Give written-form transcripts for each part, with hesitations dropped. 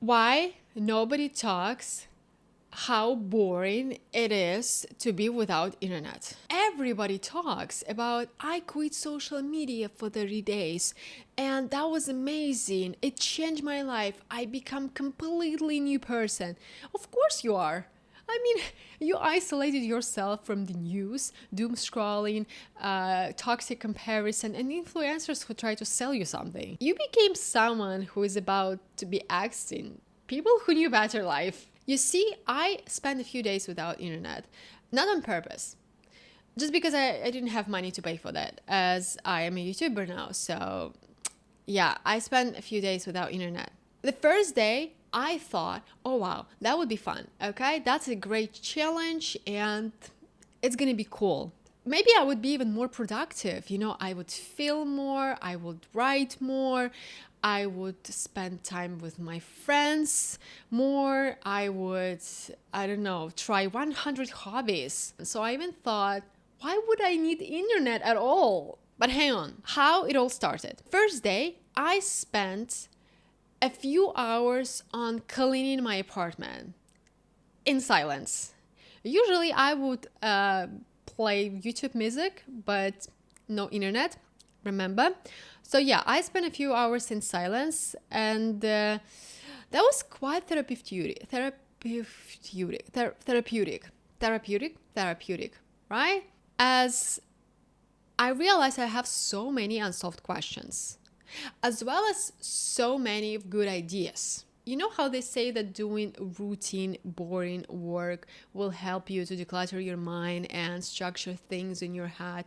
Why nobody talks how boring it is to be without internet. Everybody talks about I quit social media for 30 days and that was amazing. It changed my life. I become completely new person. Of course you are. I mean, you isolated yourself from the news, doom scrolling, toxic comparison, and influencers who try to sell you something. You became someone who is about to be extinct. People who knew better life. You see, I spent a few days without internet, not on purpose, just because I didn't have money to pay for that, as I am a YouTuber now. So yeah, I spent a few days without internet. The first day, I thought, oh wow, that would be fun. Okay, that's a great challenge and it's gonna be cool. Maybe I would be even more productive. You know, I would film more, I would write more, I would spend time with my friends more. I would, I don't know, try 100 hobbies. So I even thought, why would I need internet at all? But hang on, how it all started. First day, I spent a few hours on cleaning my apartment in silence. Usually I would play YouTube music, but no internet, remember? So yeah, I spent a few hours in silence and that was quite therapeutic, right? As I realized I have so many unsolved questions, as well as so many good ideas. You know how they say that doing routine, boring work will help you to declutter your mind and structure things in your head.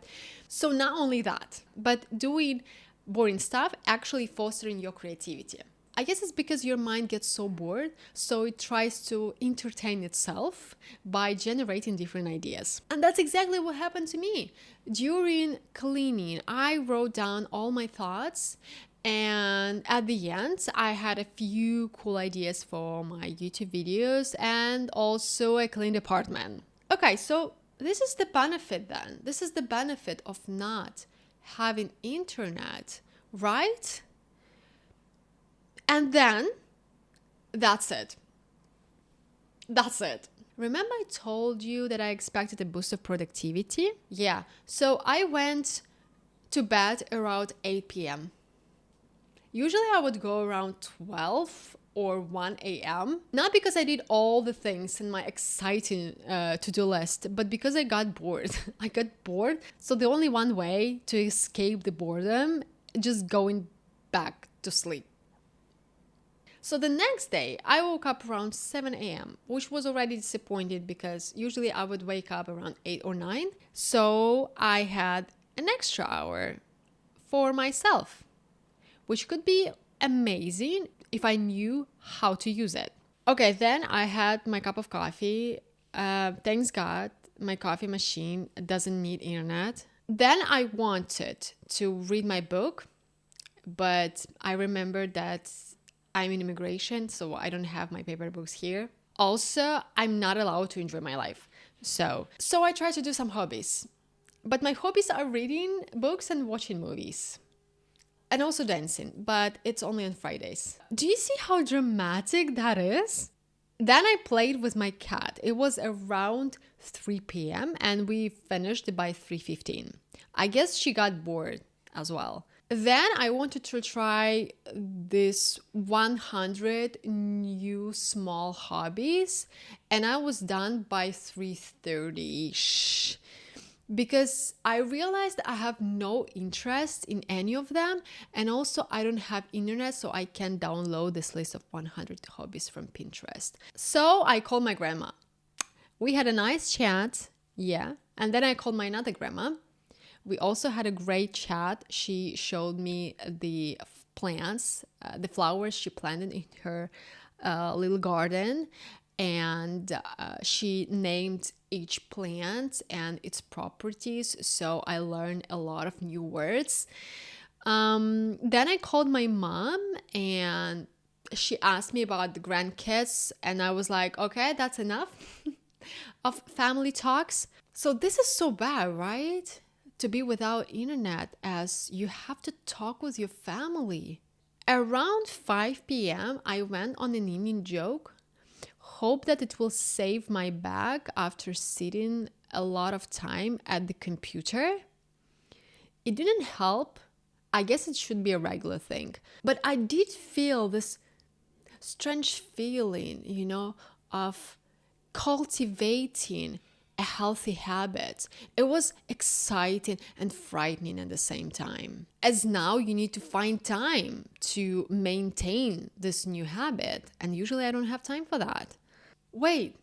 So not only that, but doing boring stuff actually fostering your creativity. I guess it's because your mind gets so bored, so it tries to entertain itself by generating different ideas. And that's exactly what happened to me. During cleaning, I wrote down all my thoughts, and at the end, I had a few cool ideas for my YouTube videos and also a clean apartment. Okay, so this is the benefit then. This is the benefit of not having internet, right? And then that's it. That's it. Remember I told you that I expected a boost of productivity? Yeah. So I went to bed around 8 p.m. Usually I would go around 12 or 1 a.m. Not because I did all the things in my exciting to-do list, but because I got bored. I got bored. So the only one way to escape the boredom, just going back to sleep. So the next day, I woke up around 7 a.m., which was already disappointed because usually I would wake up around 8 or 9. So I had an extra hour for myself, which could be amazing if I knew how to use it. Okay, then I had my cup of coffee. Thanks God, my coffee machine doesn't need internet. Then I wanted to read my book, but I remembered that I'm in immigration, so I don't have my paper books here. Also, I'm not allowed to enjoy my life. So I try to do some hobbies. But my hobbies are reading books and watching movies. And also dancing, but it's only on Fridays. Do you see how dramatic that is? Then I played with my cat. It was around 3 p.m. and we finished by 3:15. I guess she got bored as well. Then I wanted to try this 100 new small hobbies and I was done by 3:30-ish. Because I realized I have no interest in any of them, and also I don't have internet, so I can download this list of 100 hobbies from Pinterest. So I called my grandma. We had a nice chat, yeah, and then I called my another grandma. We also had a great chat. She showed me the plants, the flowers she planted in her little garden, and she named each plant and its properties, so I learned a lot of new words. Then I called my mom and she asked me about the grandkids, and I was like, okay, that's enough of family talks. So this is so bad, right? To be without internet, as you have to talk with your family Around 5 p.m., I went on an Indian joke, hope that it will save my back after sitting a lot of time at the computer. It didn't help. I guess it should be a regular thing. But I did feel this strange feeling, of cultivating a healthy habit. It was exciting and frightening at the same time. As now you need to find time to maintain this new habit. And usually I don't have time for that. Wait,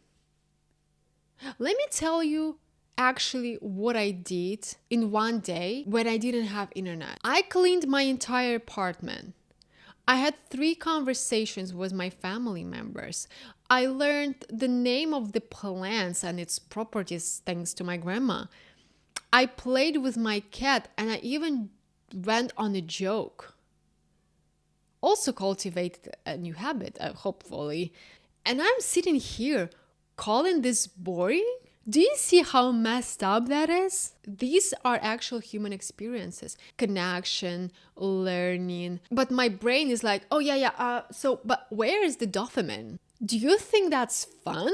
let me tell you actually what I did in one day when I didn't have internet. I cleaned my entire apartment. I had 3 conversations with my family members. I learned the name of the plants and its properties thanks to my grandma. I played with my cat and I even went on a joke. Also cultivated a new habit, hopefully. And I'm sitting here calling this boring? Do you see how messed up that is? These are actual human experiences, connection, learning. But my brain is like, oh yeah, but where is the dopamine? Do you think that's fun?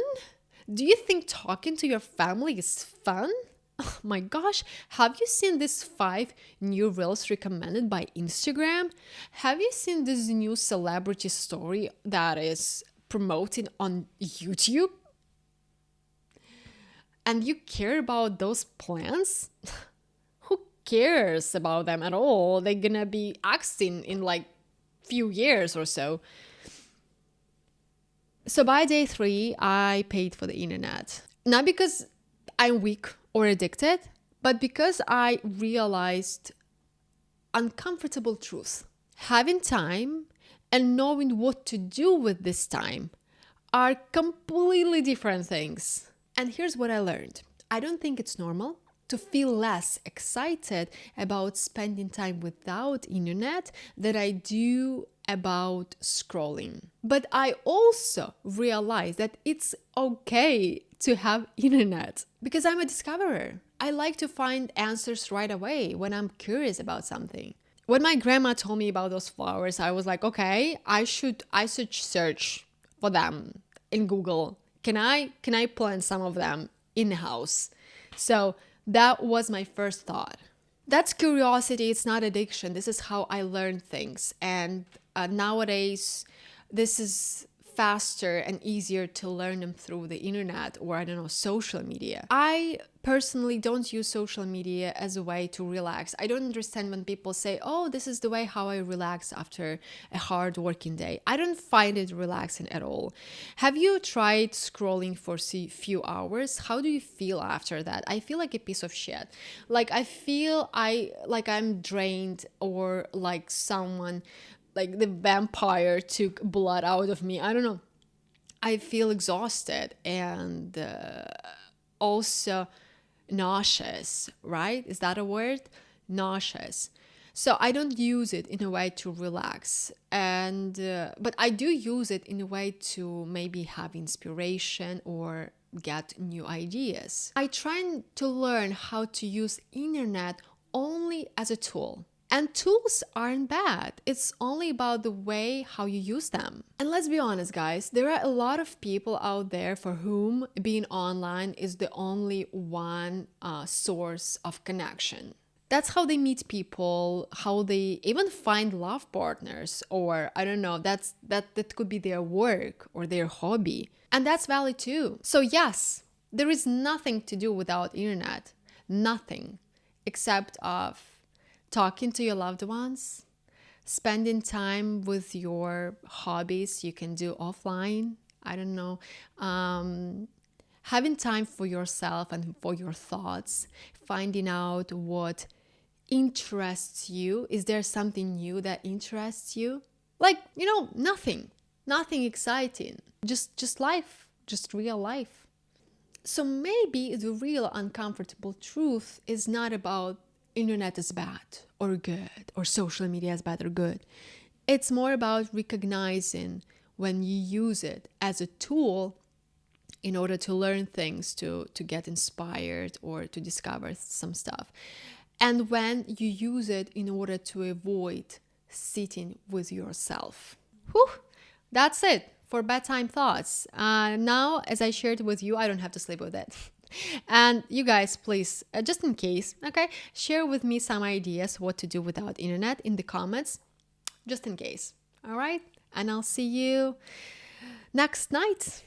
Do you think talking to your family is fun? Oh my gosh, have you seen these 5 new reels recommended by Instagram? Have you seen this new celebrity story that is promoting on YouTube? And you care about those plants? Who cares about them at all? They're gonna be extinct in like few years or so. So by day 3, I paid for the internet. Not because I'm weak or addicted, but because I realized uncomfortable truth. Having time and knowing what to do with this time are completely different things. And here's what I learned. I don't think it's normal to feel less excited about spending time without internet than I do about scrolling. But I also realized that it's okay to have internet because I'm a discoverer. I like to find answers right away when I'm curious about something. When my grandma told me about those flowers, I was like, okay, I should search for them in Google. Can I plant some of them in the house? So that was my first thought. That's curiosity. It's not addiction. This is how I learn things. And nowadays, this is faster and easier to learn them through the internet or, I don't know, social media. I personally don't use social media as a way to relax. I don't understand when people say, oh, this is the way how I relax after a hard working day. I don't find it relaxing at all. Have you tried scrolling for a few hours? How do you feel after that? I feel like a piece of shit. Like I feel I'm drained, or like someone, like the vampire took blood out of me. I don't know. I feel exhausted and also nauseous, right? Is that a word? Nauseous. So I don't use it in a way to relax, but I do use it in a way to maybe have inspiration or get new ideas. I try to learn how to use internet only as a tool. And tools aren't bad. It's only about the way how you use them. And let's be honest, guys, there are a lot of people out there for whom being online is the only one source of connection. That's how they meet people, how they even find love partners, or I don't know, that could be their work or their hobby. And that's valid too. So yes, there is nothing to do without internet. Nothing except of talking to your loved ones, spending time with your hobbies you can do offline. I don't know. Having time for yourself and for your thoughts, finding out what interests you. Is there something new that interests you? Like, nothing exciting. Just life, just real life. So maybe the real uncomfortable truth is not about internet is bad or good, or social media is bad or good. It's more about recognizing when you use it as a tool in order to learn things, to get inspired or to discover some stuff. And when you use it in order to avoid sitting with yourself. Whew, that's it for bedtime thoughts. Now, as I shared with you, I don't have to sleep with it. And you guys, please, just in case, okay, share with me some ideas what to do without internet in the comments, just in case. All right, and I'll see you next night.